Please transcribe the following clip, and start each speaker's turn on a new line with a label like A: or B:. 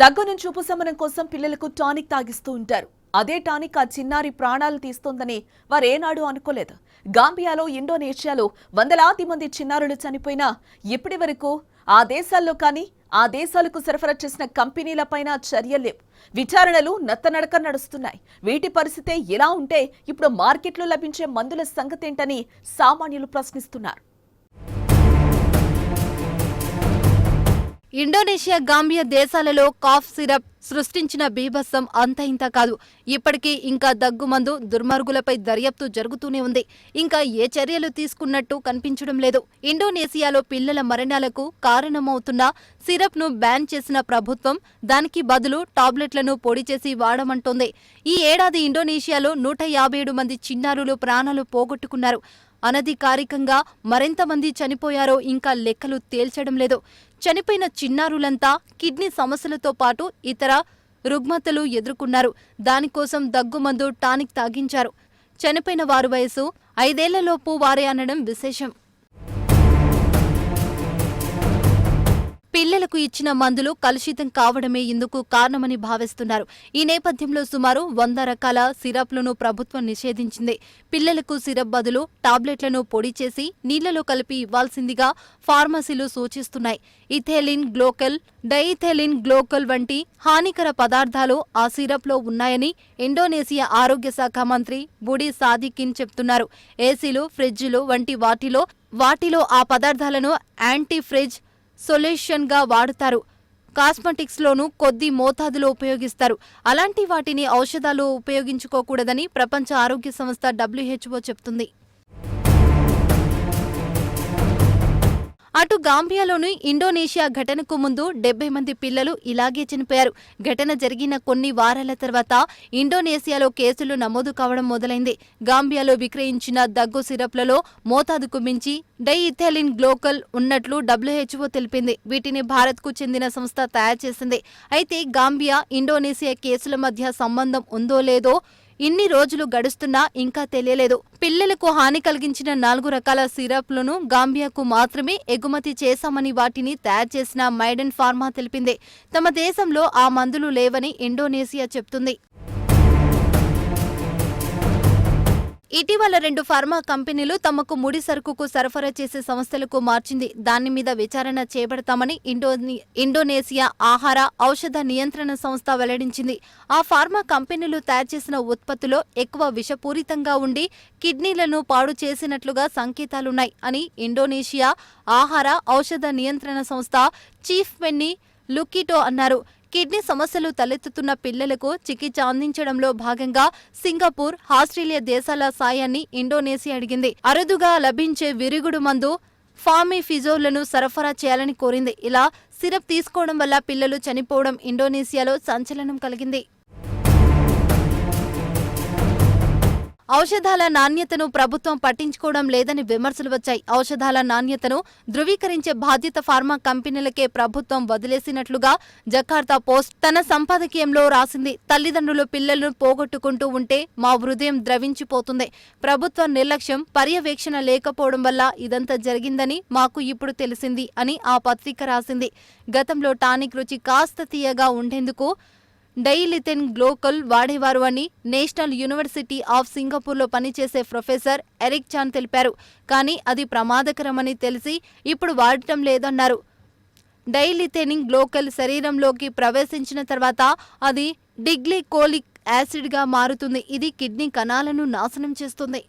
A: దగ్గు నుంచి ఉపశమనం కోసం పిల్లలకు టానిక్ తాగిస్తూ ఉంటారు. అదే టానిక్ ఆ చిన్నారి ప్రాణాలు తీస్తోందని వారేనాడు అనుకోలేదు. గాంబియాలో, ఇండోనేషియాలో వందలాది మంది చిన్నారులు చనిపోయినా ఇప్పటి వరకు ఆ దేశాల్లో కానీ ఆ దేశాలకు సరఫరా చేసిన కంపెనీలపైన చర్యలేవు. విచారణలు నత్తనడక నడుస్తున్నాయి. వీటి పరిస్థితే ఇలా ఉంటే ఇప్పుడు మార్కెట్లో లభించే మందుల సంగతేంటని సామాన్యులు ప్రశ్నిస్తున్నారు.
B: ఇండోనేషియా, గాంబియా దేశాలలో కాఫ్ సిరప్ సృష్టించిన బీభత్సం అంత ఇంత కాదు. ఇప్పటికీ ఇంకా దగ్గుమందు దుర్మార్గులపై దర్యాప్తు జరుగుతూనే ఉంది. ఇంకా ఏ చర్యలు తీసుకున్నట్టు కనిపించడం లేదు. ఇండోనేషియాలో పిల్లల మరణాలకు కారణమవుతున్న సిరప్ ను బ్యాన్ చేసిన ప్రభుత్వం దానికి బదులు టాబ్లెట్లను పొడి చేసి వాడమంటోంది. ఈ ఏడాది ఇండోనేషియాలో 157 మంది చిన్నారులు ప్రాణాలు పోగొట్టుకున్నారు. అనధికారికంగా మరెంతమంది చనిపోయారో ఇంకా లెక్కలు తేల్చడం లేదు. చనిపోయిన చిన్నారులంతా కిడ్నీ సమస్యలతో పాటు ఇతర రుగ్మతలు ఎదుర్కొన్నారు. దానికోసం దగ్గుమందు టానిక్ తాగించారు. చనిపోయిన వారి వయసు 5 ఏళ్లలోపు వారే అనడం విశేషం. పిల్లలకు ఇచ్చిన మందులు కలుషితం కావడమే ఇందుకు కారణమని భావిస్తున్నారు. ఈ నేపథ్యంలో సుమారు 100 రకాల సిరప్లను ప్రభుత్వం నిషేధించింది. పిల్లలకు సిరప్ బదులు టాబ్లెట్లను పొడి చేసి నీళ్లలో కలిపి ఇవ్వాల్సిందిగా ఫార్మసీలు సూచిస్తున్నాయి. ఇథైలిన్ గ్లోకల్, డైఇథైలిన్ గ్లోకల్ వంటి హానికర పదార్థాలు ఆ సిరప్లో ఉన్నాయని ఇండోనేషియా ఆరోగ్య శాఖ మంత్రి బుడి సాదికిన్ చెప్తున్నారు. ఏసీలు, ఫ్రిడ్జిలు వంటి వాటిలో ఆ పదార్థాలను యాంటీ ఫ్రిజ్ సొల్యూషన్ గా వాడుతారు. కాస్మెటిక్స్ లోనూ కొద్ది మోతాదులో ఉపయోగిస్తారు. అలాంటి వాటిని ఔషధాలు ఉపయోగించుకోకూడదని ప్రపంచ ఆరోగ్య సంస్థ WHO చెప్తుంది. అటు గాంబియాలోని ఇండోనేషియా ఘటనకు ముందు 70 మంది పిల్లలు ఇలాగే చనిపోయారు. ఘటన జరిగిన కొన్ని వారాల తర్వాత ఇండోనేషియాలో కేసులు నమోదు కావడం మొదలైంది. గాంబియాలో విక్రయించిన దగ్గు సిరప్లలో మోతాదుకు మించి డైఇథైలిన్ గ్లోకల్ ఉన్నట్లు WHO తెలిపింది. వీటిని భారత్కు చెందిన సంస్థ తయారు చేసింది. అయితే గాంబియా, ఇండోనేషియా కేసుల మధ్య సంబంధం ఉందో లేదో ఇన్ని రోజులు గడుస్తున్నా ఇంకా తెలియలేదు. పిల్లలకు హాని కలిగించిన 4 రకాల సిరప్లను గాంబియాకు మాత్రమే ఎగుమతి చేశామని వాటిని తయారు చేసిన మైడెన్ ఫార్మా తెలిపింది. తమ దేశంలో ఆ మందులు లేవని ఇండోనేషియా చెప్తుంది. ఇటీవల 2 ఫార్మా కంపెనీలు తమకు ముడి సరుకుకు సరఫరా చేసే సంస్థలకు మార్చింది. దాని మీద విచారణ చేపడతామని ఇండోనేషియా ఆహార, ఔషధ నియంత్రణ సంస్థ వెల్లడించింది. ఆ ఫార్మా కంపెనీలు తయారు చేసిన ఉత్పత్తులో ఎక్కువ విషపూరితంగా ఉండి కిడ్నీలను పాడు చేసినట్లుగా సంకేతాలున్నాయి అని ఇండోనేషియా ఆహార, ఔషధ నియంత్రణ సంస్థ చీఫ్ పెన్నీ లుకిటో అన్నారు. కిడ్నీ సమస్యలు తలెత్తుతున్న పిల్లలకు చికిత్స అందించడంలో భాగంగా సింగపూర్, ఆస్ట్రేలియా దేశాల సాయాన్ని ఇండోనేషియా అడిగింది. అరుదుగా లభించే విరుగుడు మందు ఫామిఫిజోలను సరఫరా చేయాలని కోరింది. ఇలా సిరప్ తీసుకోవడం వల్ల పిల్లలు చనిపోవడం ఇండోనేషియాలో సంచలనం కలిగింది. ఔషధాల నాణ్యతను ప్రభుత్వం పట్టించుకోవడం లేదని విమర్శలు వచ్చాయి. ఔషధాల నాణ్యతను ధృవీకరించే బాధ్యత ఫార్మా కంపెనీలకే ప్రభుత్వం వదిలేసినట్లుగా జకార్తా పోస్ట్ తన సంపాదకీయంలో రాసింది. తల్లిదండ్రులు పిల్లలను పోగొట్టుకుంటూ ఉంటే మా హృదయం ద్రవించిపోతుంది. ప్రభుత్వ నిర్లక్ష్యం, పర్యవేక్షణ లేకపోవడం వల్ల ఇదంతా జరిగిందని మాకు ఇప్పుడు తెలిసింది అని ఆ పత్రిక రాసింది. గతంలో టానిక్ రుచి కాస్త తీయగా ఉండేందుకు డైఇథైలిన్ గ్లోకల్ వాడేవారు అని నేషనల్ యూనివర్సిటీ ఆఫ్ సింగపూర్లో పనిచేసే ప్రొఫెసర్ ఎరిక్ చాన్ తెలిపారు. కానీ అది ప్రమాదకరమని తెలిసి ఇప్పుడు వాడటం లేదన్నారు. డైఇథైలిన్ గ్లోకల్ శరీరంలోకి ప్రవేశించిన తర్వాత అది డిగ్లికోలిక్ యాసిడ్గా మారుతుంది. ఇది కిడ్నీ కణాలను నాశనం చేస్తుంది.